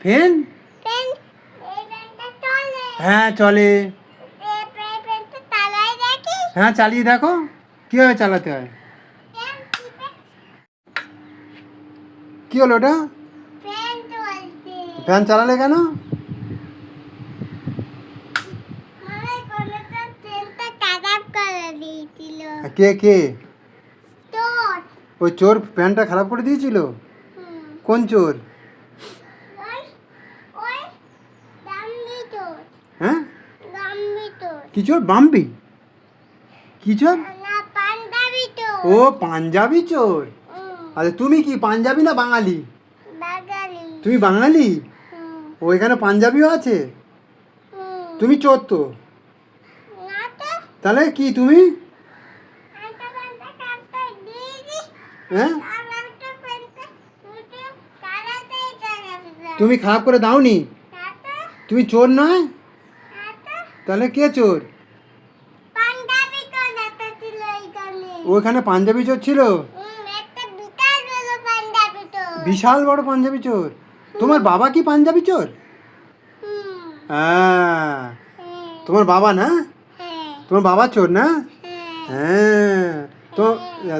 Fan? Fan এই ফ্যানটা চলে। হ্যাঁ চলে। ফ্যানটা চালাই দেখি। হ্যাঁ চালিয়ে দেখো কীভাবে চালাতে হয়। ফ্যান টিপে কী হলো ওটা? ফ্যান চলছে। ফ্যান চালালে কেন? মনে করলে তো ফ্যানটা খারাপ করে দিয়েছিল। কে কে? তোর ওই চোর ফ্যানটা খারাপ করে দিয়েছিল? কোন চোর? ওই ওই গাম্বি তোর হ্যাঁ গাম্বি তোর কি চোর? বাম্বি? কি চোর? না পাঞ্জাবি তোর। ও পাঞ্জাবি চোর। আচ্ছা তুমি কি পাঞ্জাবি না বাঙালি? বাঙালি। তুমি বাঙালি? ও এখানে পাঞ্জাবিও আছে? তুমি চোর তো। না তো তাহলে কি তুমি? একটা ফ্যানটা কাটতে দিয়েছি। হ্যাঁ আর একটা ফ্যানটা দুটো চালাতেই চালাতে। তুমি খারাপ করে দাওনি? তুমি চোর নয়? তাহলে কে চোর? পাঞ্জাবি তোর একটা ছিল এইখানে। ওখানে পাঞ্জাবি চোর ছিল? একটা বিশাল বড় পাঞ্জাবি তোর। বিশাল বড় পাঞ্জাবি চোর? তোমার বাবা কি পাঞ্জাবি চোর? হ্যাঁ তোমার বাবা না? হ্যাঁ তোমার বাবা চোর না? হ্যাঁ তো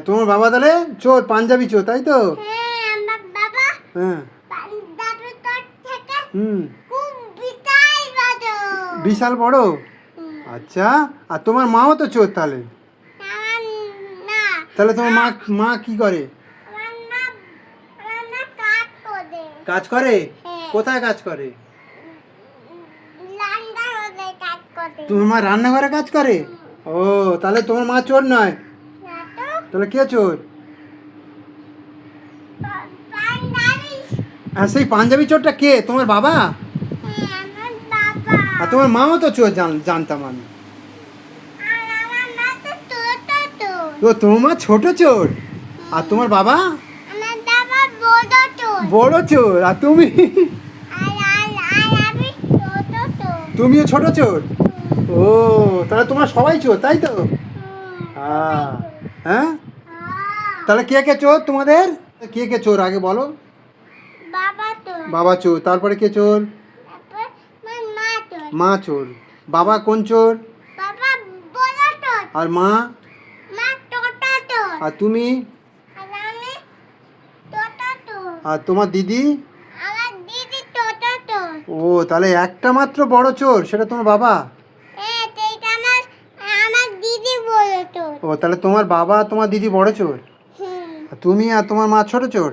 তোমার বাবা তাহলে চোর, পাঞ্জাবি চোর, তাই তো? হ্যাঁ আমার বাবা হ্যাঁ পাঞ্জাবি তোর থেকে হুম খুব বিশাল বড়। বিশাল বড়। আচ্ছা আর তোমার মাও তো চোর তাহলে? আমার না তাহলে তোমার মা কি করে? আমার না কাজ করে। কাজ করে? হ্যাঁ। কোথায় কাজ করে? লান্ডা হলে কাজ করে। তোমার মা রান্নাঘরে কাজ করে? ও তাহলে তোমার মা চোর নয়? না তো তাহলে কে চোর? পাঞ্জাবি। আর সেই পাঞ্জাবি চোরটা কে? তোমার বাবা? হ্যাঁ আমার বাবা। আর তোমার মাও তো চোর জানতাম আমি। আর আমার মা তো ছোট তো। তো তোমার মা ছোট চোর আর তোমার বাবা আমার বাবা বড় তো। বড় চোর আর তুমি? আর আমি ছোট তো। তুমিও ছোট চোর? ও তাহলে তোমার সবাই চোর তাই তো? হ্যাঁ হ্যাঁ তাহলে কে কে চোর তোমাদের? কে কে চোর আগে বলো? বাবা তো। বাবা চোর, তারপরে কে চোর? তারপর মা তো। মা চোর। বাবা কোন চোর? বাবা বড় তো। আর মা? মা ছোট তো। আর তুমি? আর আমি ছোট তো। আর তোমার দিদি? আমার দিদি ছোট তো। ও তাহলে একটা মাত্র বড় চোর, সেটা তোমার বাবা? হ্যাঁ সেইটা আমার দিদি বড় তো। ও তাহলে তোমার বাবা তোমার দিদি বড় চোর আর তুমি আর তোমার মা ছোট চোর?